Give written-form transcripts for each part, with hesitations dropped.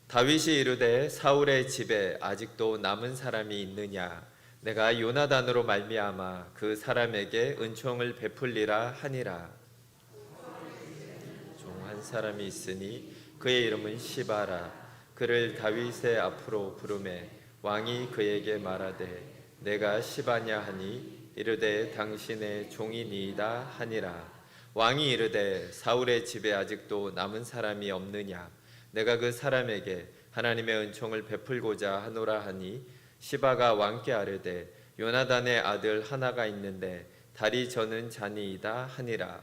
다윗이 이르되 사울의 집에 아직도 남은 사람이 있느냐? 내가 요나단으로 말미암아 그 사람에게 은총을 베풀리라 하니라. 종 한 사람이 있으니 그의 이름은 시바라. 그를 다윗의 앞으로 부르매 왕이 그에게 말하되 내가 시바냐 하니 이르되 당신의 종이니이다 하니라. 왕이 이르되 사울의 집에 아직도 남은 사람이 없느냐? 내가 그 사람에게 하나님의 은총을 베풀고자 하노라 하니 시바가 왕께 아뢰되 요나단의 아들 하나가 있는데 다리 저는 자니이다 하니라.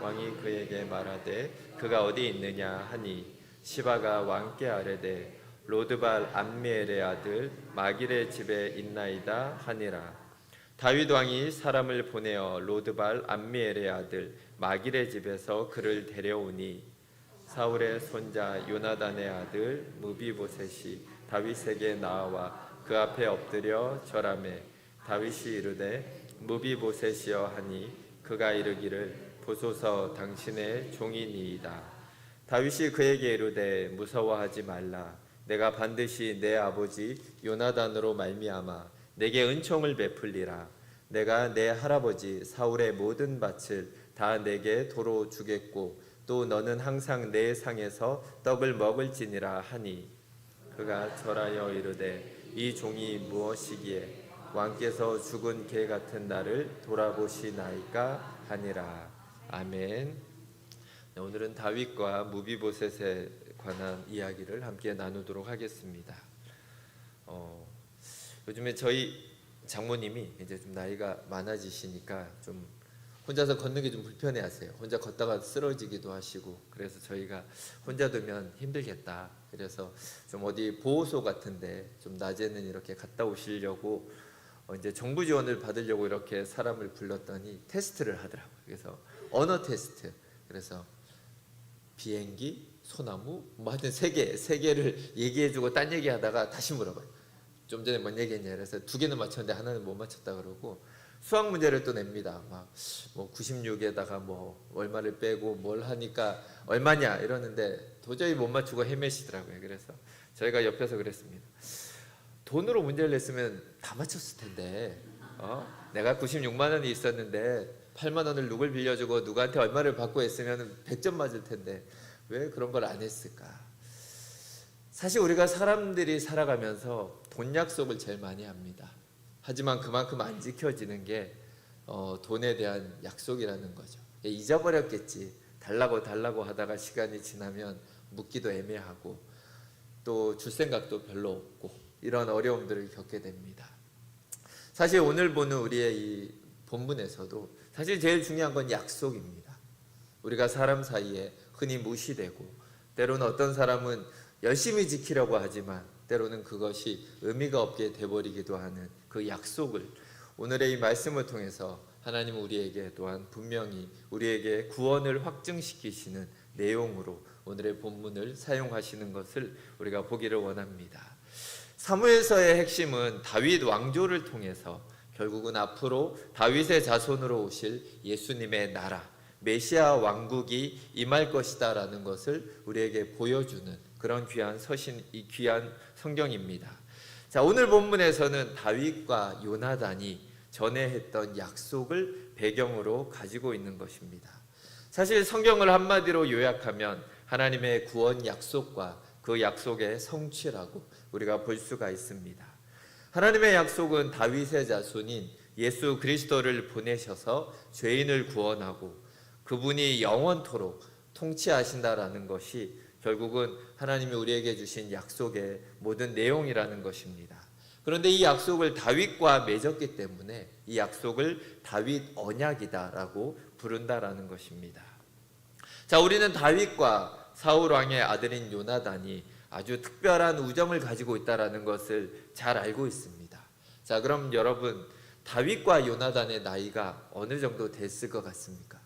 왕이 그에게 말하되 그가 어디 있느냐 하니 시바가 왕께 아뢰되 로드발 암미엘의 아들 마길의 집에 있나이다 하니라. 다윗 왕이 사람을 보내어 로드발 암미엘의 아들 마길의 집에서 그를 데려오니 사울의 손자 요나단의 아들 무비보셋이 다윗에게 나와 그 앞에 엎드려 절하매 다윗이 이르되 무비보셋이여 하니 그가 이르기를 보소서 당신의 종이니이다. 다윗이 그에게 이르되 무서워하지 말라. 내가 반드시 내 아버지 요나단으로 말미암아 내게 은총을 베풀리라. 내가 내 할아버지 사울의 모든 밭을 다 내게 도로 주겠고 또 너는 항상 내 상에서 떡을 먹을지니라 하니 그가 절하여 이르되 이 종이 무엇이기에 왕께서 죽은 개 같은 나를 돌아보시나이까 하니라. 아멘. 오늘은 다윗과 무비보셋에 관한 이야기를 함께 나누도록 하겠습니다. 요즘에 저희 장모님이 이제 좀 나이가 많아지시니까 좀 혼자서 걷는 게 좀 불편해하세요. 혼자 걷다가 쓰러지기도 하시고 그래서 저희가 혼자 두면 힘들겠다. 그래서 좀 어디 보호소 같은데 좀 낮에는 이렇게 갔다 오시려고 이제 정부 지원을 받으려고 이렇게 사람을 불렀더니 테스트를 하더라고요. 그래서 언어 테스트. 그래서 비행기, 소나무, 뭐 하여튼 세 개를 얘기해주고 딴 얘기하다가 다시 물어봐요. 좀 전에 뭔 얘기했냐. 그래서 2개는 맞췄는데 하나는 못 맞췄다 그러고 수학 문제를 또 냅니다. 막 뭐 96에다가 뭐 얼마를 빼고 뭘 하니까 얼마냐 이러는데 도저히 못 맞추고 헤매시더라고요. 그래서 저희가 옆에서 그랬습니다. 돈으로 문제를 냈으면 다 맞췄을 텐데 내가 96만 원이 있었는데 8만 원을 누굴 빌려주고 누구한테 얼마를 받고 했으면 100점 맞을 텐데 왜 그런 걸 안 했을까? 사실 우리가 사람들이 살아가면서 돈 약속을 제일 많이 합니다. 하지만 그만큼 안 지켜지는 게 돈에 대한 약속이라는 거죠. 잊어버렸겠지. 달라고 하다가 시간이 지나면 묻기도 애매하고 또 줄 생각도 별로 없고 이런 어려움들을 겪게 됩니다. 사실 오늘 보는 우리의 이 본문에서도 사실 제일 중요한 건 약속입니다. 우리가 사람 사이에 흔히 무시되고 때로는 어떤 사람은 열심히 지키려고 하지만 때로는 그것이 의미가 없게 돼버리기도 하는 그 약속을 오늘의 이 말씀을 통해서 하나님은 우리에게 또한 분명히 우리에게 구원을 확증시키시는 내용으로 오늘의 본문을 사용하시는 것을 우리가 보기를 원합니다. 사무엘서의 핵심은 다윗 왕조를 통해서 결국은 앞으로 다윗의 자손으로 오실 예수님의 나라, 메시아 왕국이 임할 것이다 라는 것을 우리에게 보여주는 그런 귀한 귀한 성경입니다. 자, 오늘 본문에서는 다윗과 요나단이 전에 했던 약속을 배경으로 가지고 있는 것입니다. 사실 성경을 한마디로 요약하면 하나님의 구원 약속과 그 약속의 성취라고 우리가 볼 수가 있습니다. 하나님의 약속은 다윗의 자손인 예수 그리스도를 보내셔서 죄인을 구원하고 그분이 영원토록 통치하신다라는 것이 결국은 하나님이 우리에게 주신 약속의 모든 내용이라는 것입니다. 그런데 이 약속을 다윗과 맺었기 때문에 이 약속을 다윗 언약이다라고 부른다라는 것입니다. 자, 우리는 다윗과 사울 왕의 아들인 요나단이 아주 특별한 우정을 가지고 있다라는 것을 잘 알고 있습니다. 자, 그럼 여러분 다윗과 요나단의 나이가 어느 정도 됐을 것 같습니까?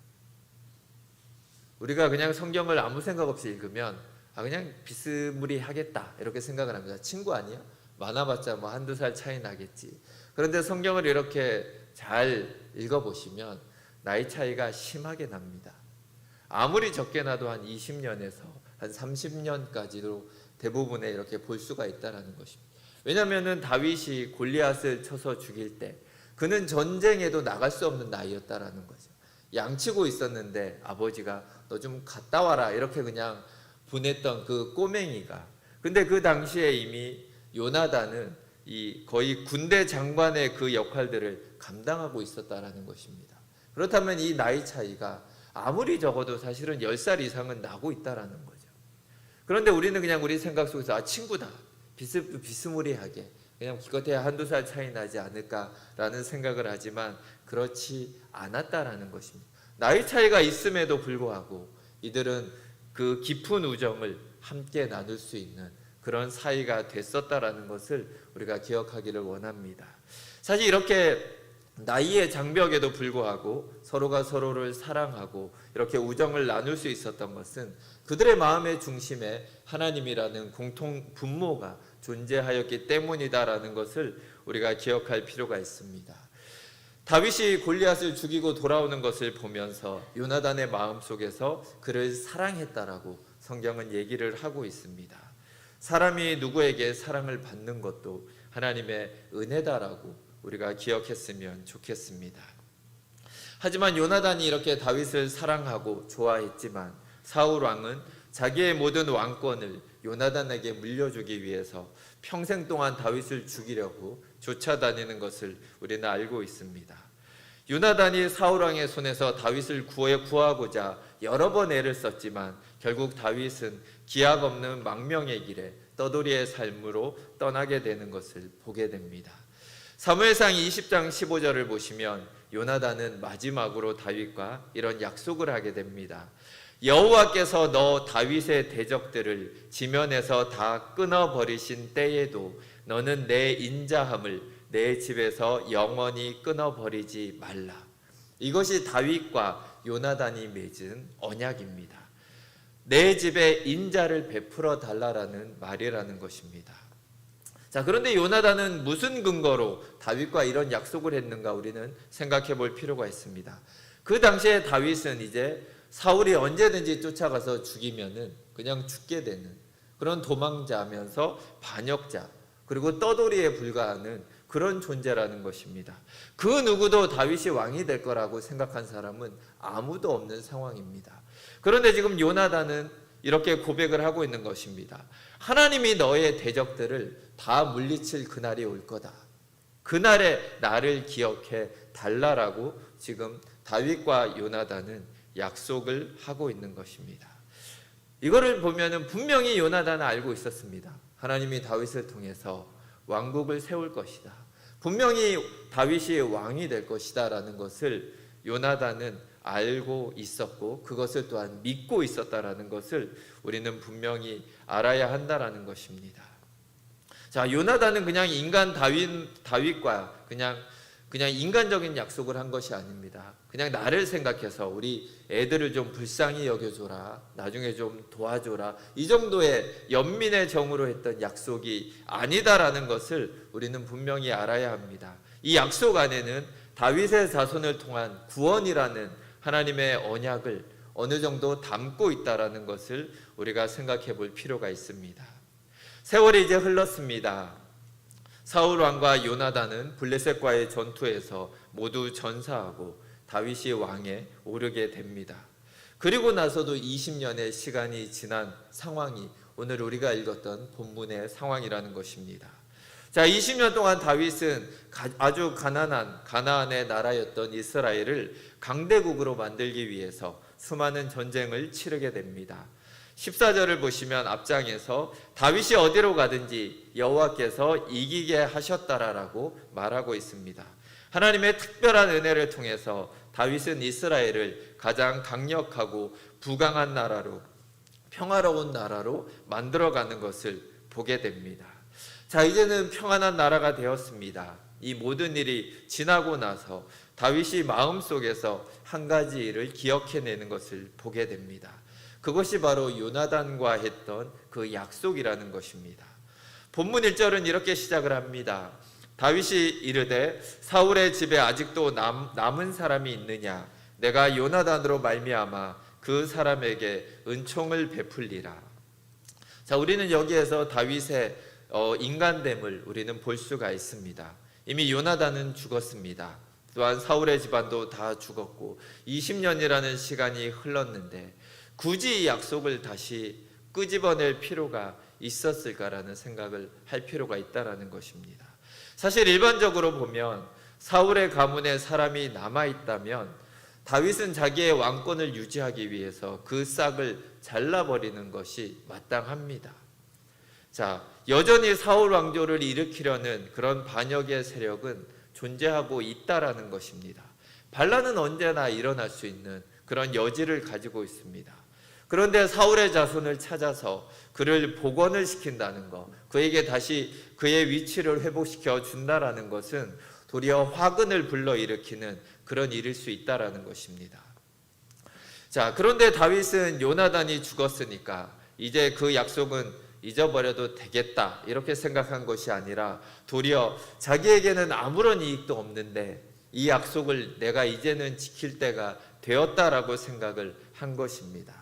우리가 그냥 성경을 아무 생각 없이 읽으면 그냥 비스무리하겠다 이렇게 생각을 합니다. 친구 아니야? 많아봤자 뭐 한두 살 차이 나겠지. 그런데 성경을 이렇게 잘 읽어보시면 나이 차이가 심하게 납니다. 아무리 적게 나도 한 20년에서 한 30년까지도 대부분에 이렇게 볼 수가 있다라는 것입니다. 왜냐하면은 다윗이 골리앗을 쳐서 죽일 때 그는 전쟁에도 나갈 수 없는 나이였다라는 거죠. 양치고 있었는데 아버지가 너 좀 갔다 와라 이렇게 그냥 보냈던 그 꼬맹이가, 근데 그 당시에 이미 요나단은 이 거의 군대 장관의 그 역할들을 감당하고 있었다라는 것입니다. 그렇다면 이 나이 차이가 아무리 적어도 사실은 10살 이상은 나고 있다라는 거죠. 그런데 우리는 그냥 우리 생각 속에서 친구다, 비스무리하게 그냥 기껏해야 한두 살 차이 나지 않을까라는 생각을 하지만 그렇지 않았다라는 것입니다. 나이 차이가 있음에도 불구하고 이들은 그 깊은 우정을 함께 나눌 수 있는 그런 사이가 됐었다라는 것을 우리가 기억하기를 원합니다. 사실 이렇게 나이의 장벽에도 불구하고 서로가 서로를 사랑하고 이렇게 우정을 나눌 수 있었던 것은 그들의 마음의 중심에 하나님이라는 공통 분모가 존재하였기 때문이다라는 것을 우리가 기억할 필요가 있습니다. 다윗이 골리앗을 죽이고 돌아오는 것을 보면서 요나단의 마음속에서 그를 사랑했다라고 성경은 얘기를 하고 있습니다. 사람이 누구에게 사랑을 받는 것도 하나님의 은혜다라고 우리가 기억했으면 좋겠습니다. 하지만 요나단이 이렇게 다윗을 사랑하고 좋아했지만 사울 왕은 자기의 모든 왕권을 요나단에게 물려주기 위해서 평생 동안 다윗을 죽이려고 쫓아다니는 것을 우리는 알고 있습니다. 요나단이 사울 왕의 손에서 다윗을 구하고자 여러 번 애를 썼지만 결국 다윗은 기약 없는 망명의 길에 떠돌이의 삶으로 떠나게 되는 것을 보게 됩니다. 사무엘상 20장 15절을 보시면 요나단은 마지막으로 다윗과 이런 약속을 하게 됩니다. 여호와께서 너 다윗의 대적들을 지면에서 다 끊어버리신 때에도 너는 내 인자함을 내 집에서 영원히 끊어버리지 말라. 이것이 다윗과 요나단이 맺은 언약입니다. 내 집에 인자를 베풀어 달라라는 말이라는 것입니다. 자, 그런데 요나단은 무슨 근거로 다윗과 이런 약속을 했는가 우리는 생각해 볼 필요가 있습니다. 그 당시에 다윗은 이제 사울이 언제든지 쫓아가서 죽이면은 그냥 죽게 되는 그런 도망자면서 반역자, 그리고 떠돌이에 불과하는 그런 존재라는 것입니다. 그 누구도 다윗이 왕이 될 거라고 생각한 사람은 아무도 없는 상황입니다. 그런데 지금 요나단은 이렇게 고백을 하고 있는 것입니다. 하나님이 너의 대적들을 다 물리칠 그날이 올 거다. 그날에 나를 기억해 달라라고 지금 다윗과 요나단은 약속을 하고 있는 것입니다. 이거를 보면은 분명히 요나단은 알고 있었습니다. 하나님이 다윗을 통해서 왕국을 세울 것이다. 분명히 다윗이 왕이 될 것이다라는 것을 요나단은 알고 있었고 그것을 또한 믿고 있었다라는 것을 우리는 분명히 알아야 한다라는 것입니다. 자, 요나단은 그냥 인간 다윗과 그냥 인간적인 약속을 한 것이 아닙니다. 그냥 나를 생각해서 우리 애들을 좀 불쌍히 여겨줘라, 나중에 좀 도와줘라, 이 정도의 연민의 정으로 했던 약속이 아니다라는 것을 우리는 분명히 알아야 합니다. 이 약속 안에는 다윗의 자손을 통한 구원이라는 하나님의 언약을 어느 정도 담고 있다라는 것을 우리가 생각해 볼 필요가 있습니다. 세월이 이제 흘렀습니다. 사울 왕과 요나단은 블레셋과의 전투에서 모두 전사하고 다윗이 왕에 오르게 됩니다. 그리고 나서도 20년의 시간이 지난 상황이 오늘 우리가 읽었던 본문의 상황이라는 것입니다. 자, 20년 동안 다윗은 아주 가나안의 나라였던 이스라엘을 강대국으로 만들기 위해서 수많은 전쟁을 치르게 됩니다. 14절을 보시면 앞장에서 다윗이 어디로 가든지 여호와께서 이기게 하셨다라고 말하고 있습니다. 하나님의 특별한 은혜를 통해서 다윗은 이스라엘을 가장 강력하고 부강한 나라로, 평화로운 나라로 만들어가는 것을 보게 됩니다. 자, 이제는 평안한 나라가 되었습니다. 이 모든 일이 지나고 나서 다윗이 마음속에서 한 가지 일을 기억해내는 것을 보게 됩니다. 그것이 바로 요나단과 했던 그 약속이라는 것입니다. 본문 1절은 이렇게 시작을 합니다. 다윗이 이르되 사울의 집에 아직도 남은 사람이 있느냐? 내가 요나단으로 말미암아 그 사람에게 은총을 베풀리라. 자, 우리는 여기에서 다윗의 인간됨을 우리는 볼 수가 있습니다. 이미 요나단은 죽었습니다. 또한 사울의 집안도 다 죽었고 20년이라는 시간이 흘렀는데 굳이 이 약속을 다시 끄집어낼 필요가 있었을까라는 생각을 할 필요가 있다라는 것입니다. 사실 일반적으로 보면 사울의 가문에 사람이 남아있다면 다윗은 자기의 왕권을 유지하기 위해서 그 싹을 잘라버리는 것이 마땅합니다. 자, 여전히 사울 왕조를 일으키려는 그런 반역의 세력은 존재하고 있다라는 것입니다. 반란은 언제나 일어날 수 있는 그런 여지를 가지고 있습니다. 그런데 사울의 자손을 찾아서 그를 복원을 시킨다는 것, 그에게 다시 그의 위치를 회복시켜 준다라는 것은 도리어 화근을 불러일으키는 그런 일일 수 있다라는 것입니다. 자, 그런데 다윗은 요나단이 죽었으니까 이제 그 약속은 잊어버려도 되겠다 이렇게 생각한 것이 아니라 도리어 자기에게는 아무런 이익도 없는데 이 약속을 내가 이제는 지킬 때가 되었다라고 생각을 한 것입니다.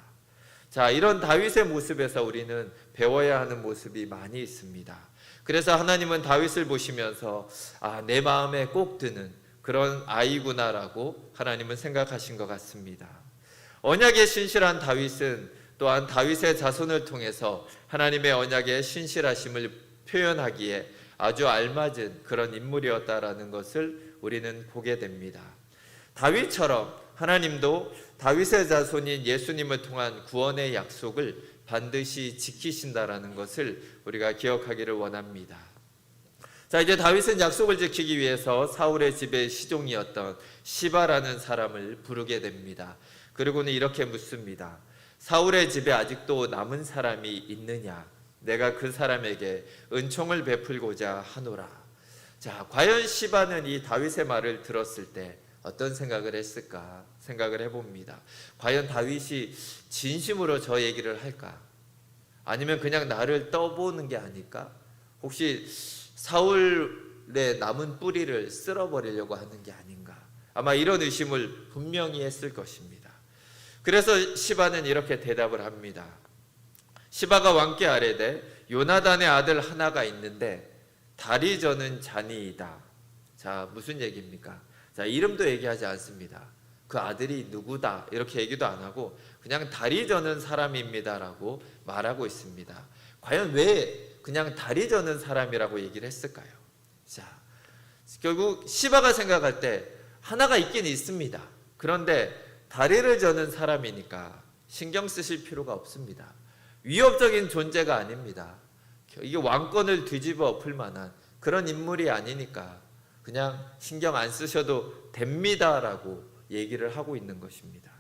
자, 이런 다윗의 모습에서 우리는 배워야 하는 모습이 많이 있습니다. 그래서 하나님은 다윗을 보시면서 내 마음에 꼭 드는 그런 아이구나라고 하나님은 생각하신 것 같습니다. 언약의 신실한 다윗은 또한 다윗의 자손을 통해서 하나님의 언약의 신실하심을 표현하기에 아주 알맞은 그런 인물이었다라는 것을 우리는 보게 됩니다. 다윗처럼 하나님도 다윗의 자손인 예수님을 통한 구원의 약속을 반드시 지키신다라는 것을 우리가 기억하기를 원합니다. 자, 이제 다윗은 약속을 지키기 위해서 사울의 집의 시종이었던 시바라는 사람을 부르게 됩니다. 그리고는 이렇게 묻습니다. 사울의 집에 아직도 남은 사람이 있느냐? 내가 그 사람에게 은총을 베풀고자 하노라. 자, 과연 시바는 이 다윗의 말을 들었을 때 어떤 생각을 했을까 생각을 해봅니다. 과연 다윗이 진심으로 저 얘기를 할까? 아니면 그냥 나를 떠보는 게 아닐까? 혹시 사울의 남은 뿌리를 쓸어버리려고 하는 게 아닌가? 아마 이런 의심을 분명히 했을 것입니다. 그래서 시바는 이렇게 대답을 합니다. 시바가 왕께 아뢰되 요나단의 아들 하나가 있는데 다리 저는 자니이다. 자, 무슨 얘기입니까? 자, 이름도 얘기하지 않습니다. 그 아들이 누구다 이렇게 얘기도 안 하고 그냥 다리 저는 사람입니다라고 말하고 있습니다. 과연 왜 그냥 다리 저는 사람이라고 얘기를 했을까요? 자, 결국 시바가 생각할 때 하나가 있긴 있습니다. 그런데 다리를 저는 사람이니까 신경 쓰실 필요가 없습니다. 위협적인 존재가 아닙니다. 이게 왕권을 뒤집어 엎을 만한 그런 인물이 아니니까 그냥 신경 안 쓰셔도 됩니다라고 얘기를 하고 있는 것입니다.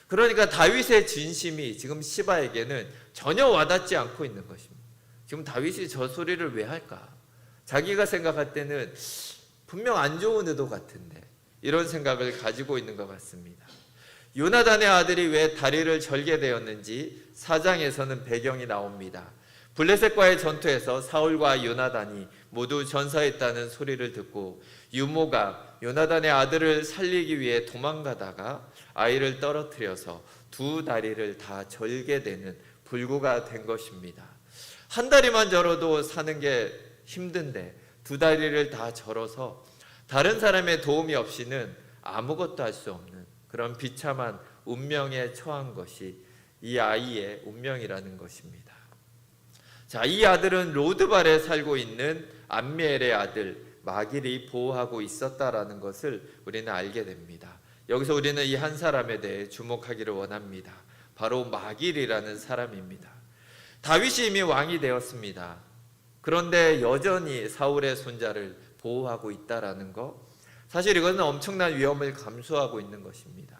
그러니까 다윗의 진심이 지금 시바에게는 전혀 와닿지 않고 있는 것입니다. 지금 다윗이 저 소리를 왜 할까? 자기가 생각할 때는 분명 안 좋은 의도 같은데 이런 생각을 가지고 있는 것 같습니다. 요나단의 아들이 왜 다리를 절게 되었는지 4장에서는 배경이 나옵니다. 블레셋과의 전투에서 사울과 요나단이 모두 전사했다는 소리를 듣고 유모가 요나단의 아들을 살리기 위해 도망가다가 아이를 떨어뜨려서 두 다리를 다 절게 되는 불구가 된 것입니다. 한 다리만 절어도 사는 게 힘든데 두 다리를 다 절어서 다른 사람의 도움이 없이는 아무것도 할 수 없는 그런 비참한 운명에 처한 것이 이 아이의 운명이라는 것입니다. 자, 이 아들은 로드발에 살고 있는 암미엘의 아들 마길이 보호하고 있었다라는 것을 우리는 알게 됩니다. 여기서 우리는 이 한 사람에 대해 주목하기를 원합니다. 바로 마길이라는 사람입니다. 다윗이 이미 왕이 되었습니다. 그런데 여전히 사울의 손자를 보호하고 있다라는 것, 사실 이것은 엄청난 위험을 감수하고 있는 것입니다.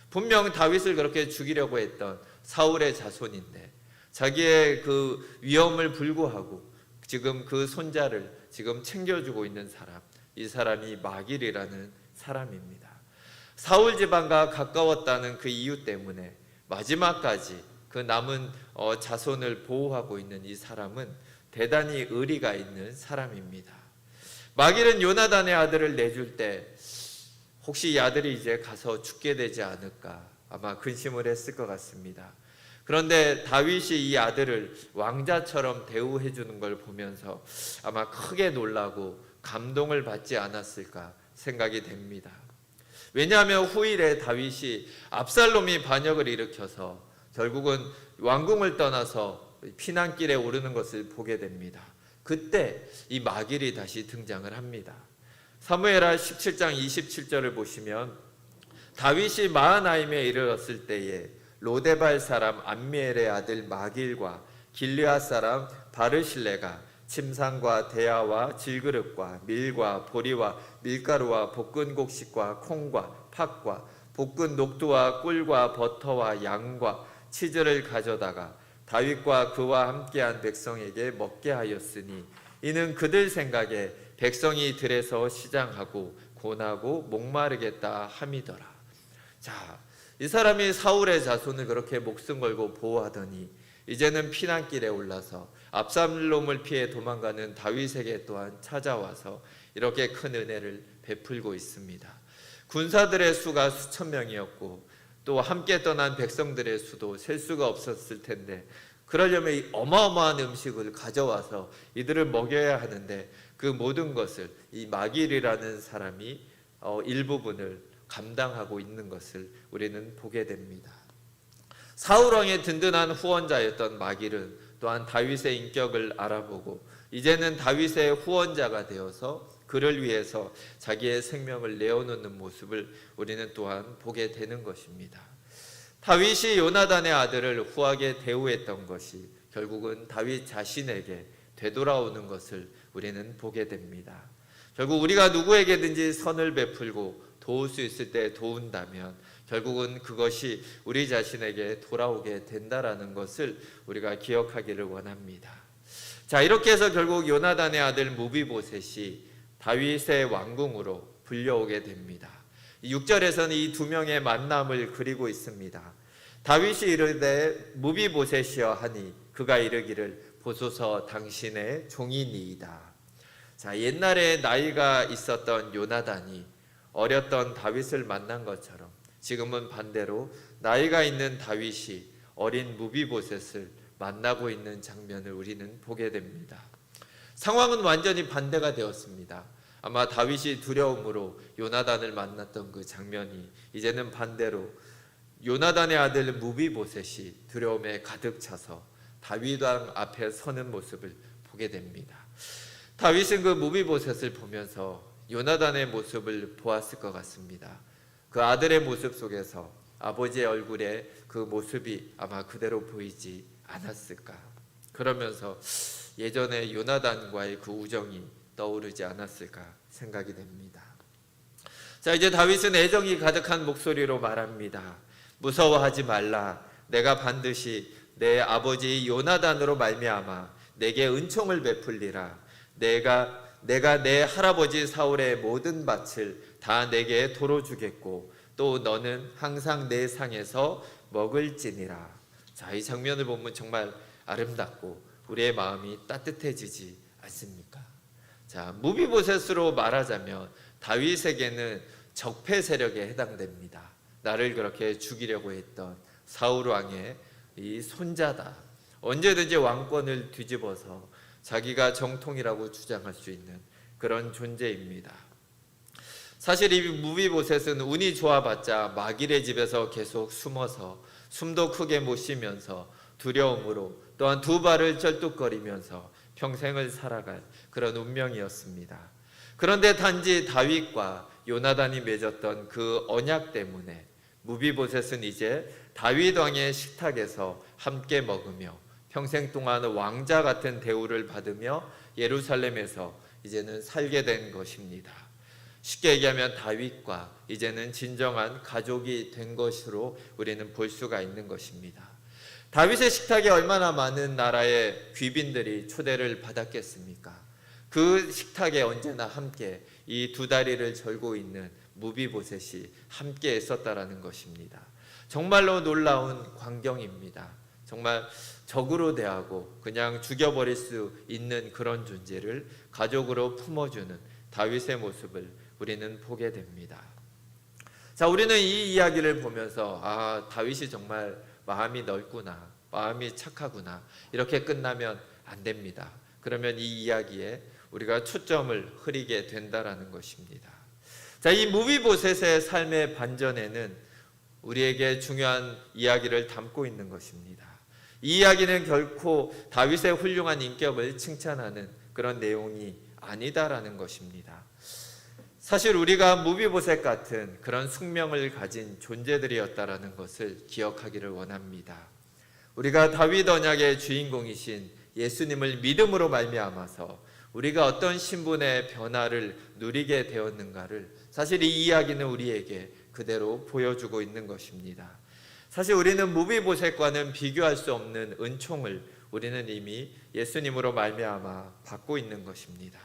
분명 다윗을 그렇게 죽이려고 했던 사울의 자손인데 자기의 그 위험을 불구하고 지금 그 손자를 지금 챙겨주고 있는 사람, 이 사람이 마길이라는 사람입니다. 사울 집안과 가까웠다는 그 이유 때문에 마지막까지 그 남은 자손을 보호하고 있는 이 사람은 대단히 의리가 있는 사람입니다. 마길은 요나단의 아들을 내줄 때 혹시 이 아들이 이제 가서 죽게 되지 않을까 아마 근심을 했을 것 같습니다. 그런데 다윗이 이 아들을 왕자처럼 대우해 주는 걸 보면서 아마 크게 놀라고 감동을 받지 않았을까 생각이 됩니다. 왜냐하면 후일에 다윗이 압살롬이 반역을 일으켜서 결국은 왕궁을 떠나서 피난길에 오르는 것을 보게 됩니다. 그때 이 마길이 다시 등장을 합니다. 사무엘하 17장 27절을 보시면 다윗이 마하나임에 이르렀을 때에 로데발 사람 암미엘의 아들 마길과 길르앗 사람 바르실레가 침상과 대야와 질그릇과 밀과 보리와 밀가루와 볶은 곡식과 콩과 팥과 볶은 녹두와 꿀과 버터와 양과 치즈를 가져다가 다윗과 그와 함께한 백성에게 먹게 하였으니 이는 그들 생각에 백성이 들에서 시장하고 고나고 목마르겠다 함이더라. 자, 이 사람이 사울의 자손을 그렇게 목숨 걸고 보호하더니 이제는 피난길에 올라서 압살롬을 피해 도망가는 다윗에게 또한 찾아와서 이렇게 큰 은혜를 베풀고 있습니다. 군사들의 수가 수천 명이었고 또 함께 떠난 백성들의 수도 셀 수가 없었을 텐데 그러려면 이 어마어마한 음식을 가져와서 이들을 먹여야 하는데 그 모든 것을 이 마길이라는 사람이 일부분을 감당하고 있는 것을 우리는 보게 됩니다. 사울왕의 든든한 후원자였던 마길은 또한 다윗의 인격을 알아보고 이제는 다윗의 후원자가 되어서 그를 위해서 자기의 생명을 내어놓는 모습을 우리는 또한 보게 되는 것입니다. 다윗이 요나단의 아들을 후하게 대우했던 것이 결국은 다윗 자신에게 되돌아오는 것을 우리는 보게 됩니다. 결국 우리가 누구에게든지 선을 베풀고 도울 수 있을 때 도운다면 결국은 그것이 우리 자신에게 돌아오게 된다라는 것을 우리가 기억하기를 원합니다. 자, 이렇게 해서 결국 요나단의 아들 무비보셋이 다윗의 왕궁으로 불려오게 됩니다. 6절에서는 이 두 명의 만남을 그리고 있습니다. 다윗이 이르되 무비보셋이여 하니 그가 이르기를 보소서 당신의 종이니이다. 자, 옛날에 나이가 있었던 요나단이 어렸던 다윗을 만난 것처럼 지금은 반대로 나이가 있는 다윗이 어린 무비보셋을 만나고 있는 장면을 우리는 보게 됩니다. 상황은 완전히 반대가 되었습니다. 아마 다윗이 두려움으로 요나단을 만났던 그 장면이 이제는 반대로 요나단의 아들 무비보셋이 두려움에 가득 차서 다윗 왕 앞에 서는 모습을 보게 됩니다. 다윗은 그 무비보셋을 보면서 요나단의 모습을 보았을 것 같습니다. 그 아들의 모습 속에서 아버지의 얼굴에 그 모습이 아마 그대로 보이지 않았을까. 그러면서 예전에 요나단과의 그 우정이 떠오르지 않았을까 생각이 됩니다. 자, 이제 다윗은 애정이 가득한 목소리로 말합니다. 무서워하지 말라. 내가 반드시 내 아버지 요나단으로 말미암아 내게 은총을 베풀리라. 내가 내 할아버지 사울의 모든 밭을 다 내게 도로 주겠고 또 너는 항상 내 상에서 먹을지니라. 자, 이 장면을 보면 정말 아름답고 우리의 마음이 따뜻해지지 않습니까? 자, 무비보셋으로 말하자면 다윗에게는 적폐 세력에 해당됩니다. 나를 그렇게 죽이려고 했던 사울 왕의 이 손자다. 언제든지 왕권을 뒤집어서 자기가 정통이라고 주장할 수 있는 그런 존재입니다. 사실 이 무비보셋은 운이 좋아봤자 마길의 집에서 계속 숨어서 숨도 크게 못 쉬면서 두려움으로 또한 두 발을 쩔뚝거리면서 평생을 살아갈 그런 운명이었습니다. 그런데 단지 다윗과 요나단이 맺었던 그 언약 때문에 무비보셋은 이제 다윗 왕의 식탁에서 함께 먹으며 평생 동안 왕자 같은 대우를 받으며 예루살렘에서 이제는 살게 된 것입니다. 쉽게 얘기하면 다윗과 이제는 진정한 가족이 된 것으로 우리는 볼 수가 있는 것입니다. 다윗의 식탁에 얼마나 많은 나라의 귀빈들이 초대를 받았겠습니까? 그 식탁에 언제나 함께 이 두 다리를 절고 있는 무비보셋이 함께 있었다라는 것입니다. 정말로 놀라운 광경입니다. 정말 적으로 대하고 그냥 죽여버릴 수 있는 그런 존재를 가족으로 품어주는 다윗의 모습을 우리는 보게 됩니다. 자, 우리는 이 이야기를 보면서 다윗이 정말 마음이 넓구나. 마음이 착하구나, 이렇게 끝나면 안 됩니다. 그러면 이 이야기에 우리가 초점을 흐리게 된다라는 것입니다. 자, 이 무비보셋의 삶의 반전에는 우리에게 중요한 이야기를 담고 있는 것입니다. 이 이야기는 결코 다윗의 훌륭한 인격을 칭찬하는 그런 내용이 아니다라는 것입니다. 사실 우리가 무비보셋 같은 그런 숙명을 가진 존재들이었다라는 것을 기억하기를 원합니다. 우리가 다윗 언약의 주인공이신 예수님을 믿음으로 말미암아서 우리가 어떤 신분의 변화를 누리게 되었는가를 사실 이 이야기는 우리에게 그대로 보여주고 있는 것입니다. 사실 우리는 무비보셋과는 비교할 수 없는 은총을 우리는 이미 예수님으로 말미암아 받고 있는 것입니다.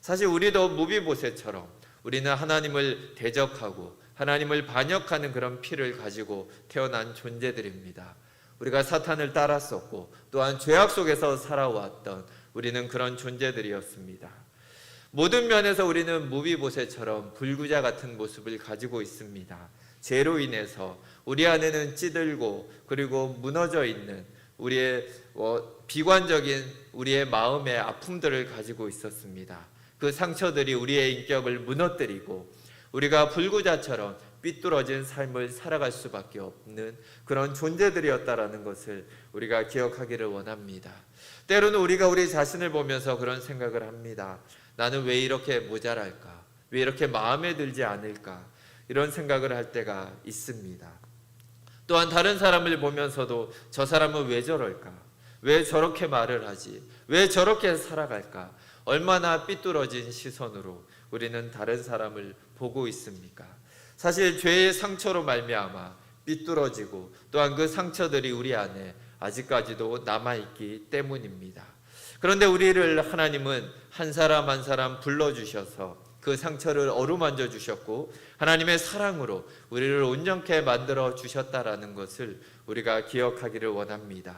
사실 우리도 무비보셋처럼 우리는 하나님을 대적하고 하나님을 반역하는 그런 피를 가지고 태어난 존재들입니다. 우리가 사탄을 따랐었고 또한 죄악 속에서 살아왔던 우리는 그런 존재들이었습니다. 모든 면에서 우리는 무비보셋처럼 불구자 같은 모습을 가지고 있습니다. 죄로 인해서 우리 안에는 찌들고 그리고 무너져 있는 우리의 비관적인 우리의 마음의 아픔들을 가지고 있었습니다. 그 상처들이 우리의 인격을 무너뜨리고 우리가 불구자처럼 삐뚤어진 삶을 살아갈 수밖에 없는 그런 존재들이었다라는 것을 우리가 기억하기를 원합니다. 때로는 우리가 우리 자신을 보면서 그런 생각을 합니다. 나는 왜 이렇게 모자랄까? 왜 이렇게 마음에 들지 않을까? 이런 생각을 할 때가 있습니다. 또한 다른 사람을 보면서도 저 사람은 왜 저럴까? 왜 저렇게 말을 하지? 왜 저렇게 살아갈까? 얼마나 삐뚤어진 시선으로 우리는 다른 사람을 보고 있습니까? 사실 죄의 상처로 말미암아 삐뚤어지고 또한 그 상처들이 우리 안에 아직까지도 남아있기 때문입니다. 그런데 우리를 하나님은 한 사람 한 사람 불러주셔서 그 상처를 어루만져 주셨고 하나님의 사랑으로 우리를 온전케 만들어 주셨다라는 것을 우리가 기억하기를 원합니다.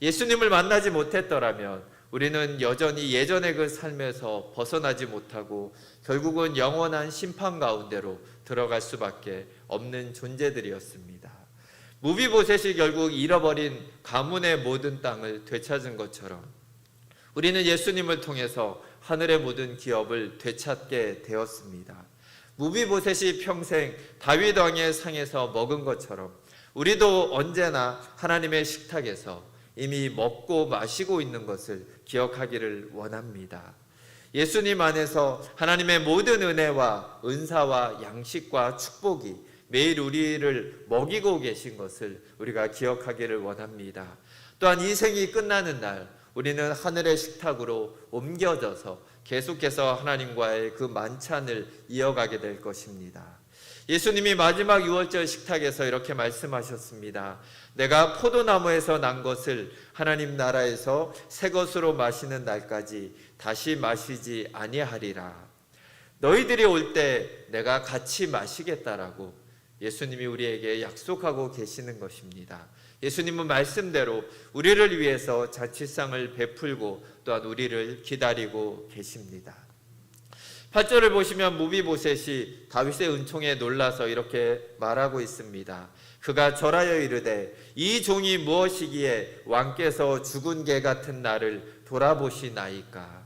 예수님을 만나지 못했더라면 우리는 여전히 예전의 그 삶에서 벗어나지 못하고 결국은 영원한 심판 가운데로 들어갈 수밖에 없는 존재들이었습니다. 무비보셋이 결국 잃어버린 가문의 모든 땅을 되찾은 것처럼 우리는 예수님을 통해서 하늘의 모든 기업을 되찾게 되었습니다. 무비보셋이 평생 다윗 왕의 상에서 먹은 것처럼 우리도 언제나 하나님의 식탁에서 이미 먹고 마시고 있는 것을 기억하기를 원합니다. 예수님 안에서 하나님의 모든 은혜와 은사와 양식과 축복이 매일 우리를 먹이고 계신 것을 우리가 기억하기를 원합니다. 또한 이 생이 끝나는 날 우리는 하늘의 식탁으로 옮겨져서 계속해서 하나님과의 그 만찬을 이어가게 될 것입니다. 예수님이 마지막 유월절 식탁에서 이렇게 말씀하셨습니다. 내가 포도나무에서 난 것을 하나님 나라에서 새 것으로 마시는 날까지 다시 마시지 아니하리라. 너희들이 올 때 내가 같이 마시겠다라고 예수님이 우리에게 약속하고 계시는 것입니다. 예수님은 말씀대로 우리를 위해서 자취상을 베풀고 또한 우리를 기다리고 계십니다. 8절을 보시면 무비보셋이 다윗의 은총에 놀라서 이렇게 말하고 있습니다. 그가 절하여 이르되 이 종이 무엇이기에 왕께서 죽은 개 같은 나를 돌아보시나이까.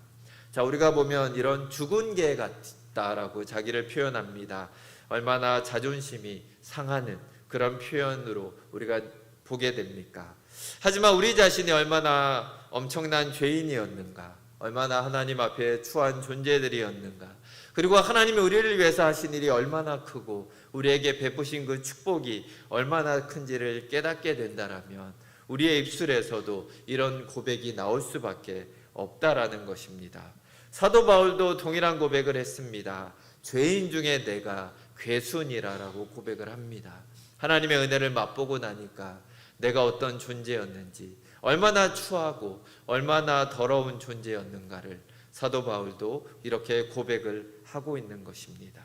자, 우리가 보면 이런 죽은 개 같다라고 자기를 표현합니다. 얼마나 자존심이 상하는 그런 표현으로 우리가 보게 됩니까? 하지만 우리 자신이 얼마나 엄청난 죄인이었는가, 얼마나 하나님 앞에 추한 존재들이었는가, 그리고 하나님이 우리를 위해서 하신 일이 얼마나 크고 우리에게 베푸신 그 축복이 얼마나 큰지를 깨닫게 된다라면 우리의 입술에서도 이런 고백이 나올 수밖에 없다라는 것입니다. 사도 바울도 동일한 고백을 했습니다. 죄인 중에 내가 괴순이라라고 고백을 합니다. 하나님의 은혜를 맛보고 나니까 내가 어떤 존재였는지, 얼마나 추하고 얼마나 더러운 존재였는가를 사도 바울도 이렇게 고백을 하고 있는 것입니다.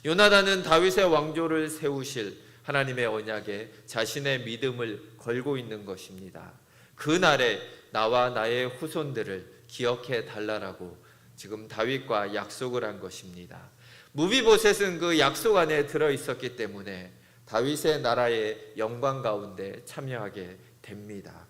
요나단은 다윗의 왕조를 세우실 하나님의 언약에 자신의 믿음을 걸고 있는 것입니다. 그날에 나와 나의 후손들을 기억해 달라라고 지금 다윗과 약속을 한 것입니다. 무비보셋은 그 약속 안에 들어 있었기 때문에 다윗의 나라의 영광 가운데 참여하게 됩니다.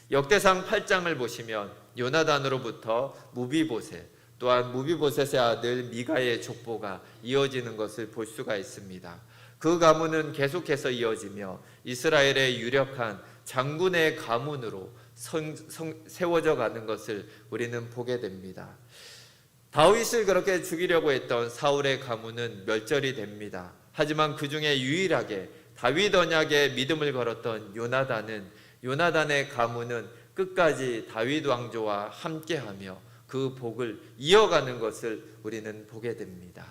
역대상 8장을 보시면 요나단으로부터 무비보셋, 또한 무비보셋의 아들 미가의 족보가 이어지는 것을 볼 수가 있습니다. 그 가문은 계속해서 이어지며 이스라엘의 유력한 장군의 가문으로 세워져 가는 것을 우리는 보게 됩니다. 다윗을 그렇게 죽이려고 했던 사울의 가문은 멸절이 됩니다. 하지만 그 중에 유일하게 다윗 언약에 믿음을 걸었던 요나단의 가문은 끝까지 다윗 왕조와 함께하며 그 복을 이어가는 것을 우리는 보게 됩니다.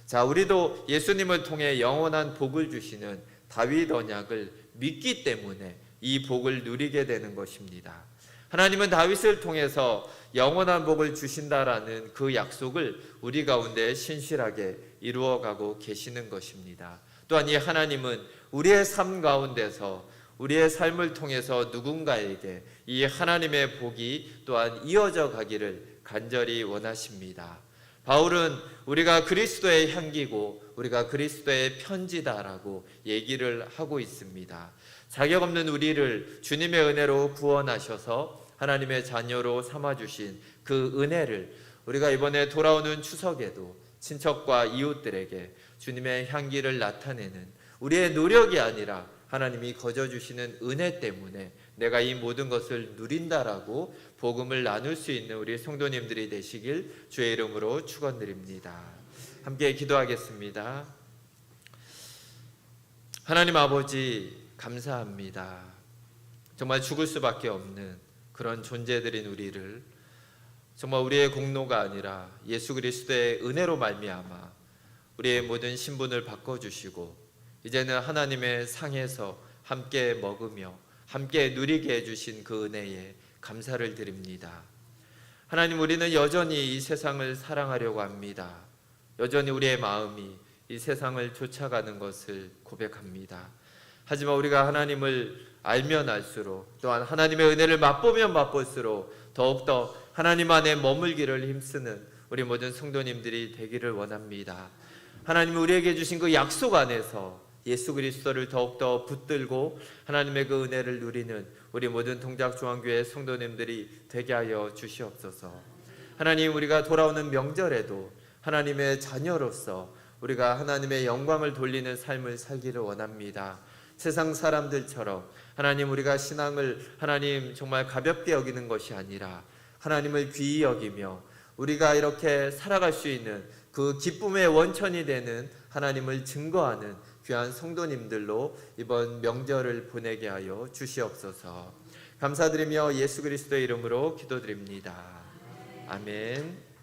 자, 우리도 예수님을 통해 영원한 복을 주시는 다윗 언약을 믿기 때문에 이 복을 누리게 되는 것입니다. 하나님은 다윗을 통해서 영원한 복을 주신다라는 그 약속을 우리 가운데 신실하게 이루어가고 계시는 것입니다. 또한 이 하나님은 우리의 삶 가운데서 우리의 삶을 통해서 누군가에게 이 하나님의 복이 또한 이어져 가기를 간절히 원하십니다. 바울은 우리가 그리스도의 향기고 우리가 그리스도의 편지다라고 얘기를 하고 있습니다. 자격 없는 우리를 주님의 은혜로 구원하셔서 하나님의 자녀로 삼아주신 그 은혜를 우리가 이번에 돌아오는 추석에도 친척과 이웃들에게 주님의 향기를 나타내는 우리의 노력이 아니라 하나님이 거저주시는 은혜 때문에 내가 이 모든 것을 누린다라고 복음을 나눌 수 있는 우리 성도님들이 되시길 주의 이름으로 축원드립니다. 함께 기도하겠습니다. 하나님 아버지 감사합니다. 정말 죽을 수밖에 없는 그런 존재들인 우리를 정말 우리의 공로가 아니라 예수 그리스도의 은혜로 말미암아 우리의 모든 신분을 바꿔주시고 이제는 하나님의 상에서 함께 먹으며 함께 누리게 해주신 그 은혜에 감사를 드립니다. 하나님, 우리는 여전히 이 세상을 사랑하려고 합니다. 여전히 우리의 마음이 이 세상을 쫓아가는 것을 고백합니다. 하지만 우리가 하나님을 알면 알수록 또한 하나님의 은혜를 맛보면 맛볼수록 더욱더 하나님 안에 머물기를 힘쓰는 우리 모든 성도님들이 되기를 원합니다. 하나님이 우리에게 주신 그 약속 안에서 예수 그리스도를 더욱더 붙들고 하나님의 그 은혜를 누리는 우리 모든 동작중앙교회 성도님들이 되게 하여 주시옵소서. 하나님, 우리가 돌아오는 명절에도 하나님의 자녀로서 우리가 하나님의 영광을 돌리는 삶을 살기를 원합니다. 세상 사람들처럼 하나님, 우리가 신앙을 하나님 정말 가볍게 여기는 것이 아니라 하나님을 귀히 여기며 우리가 이렇게 살아갈 수 있는 그 기쁨의 원천이 되는 하나님을 증거하는 귀한 성도님들로 이번 명절을 보내게 하여 주시옵소서. 감사드리며 예수 그리스도의 이름으로 기도드립니다. 아멘.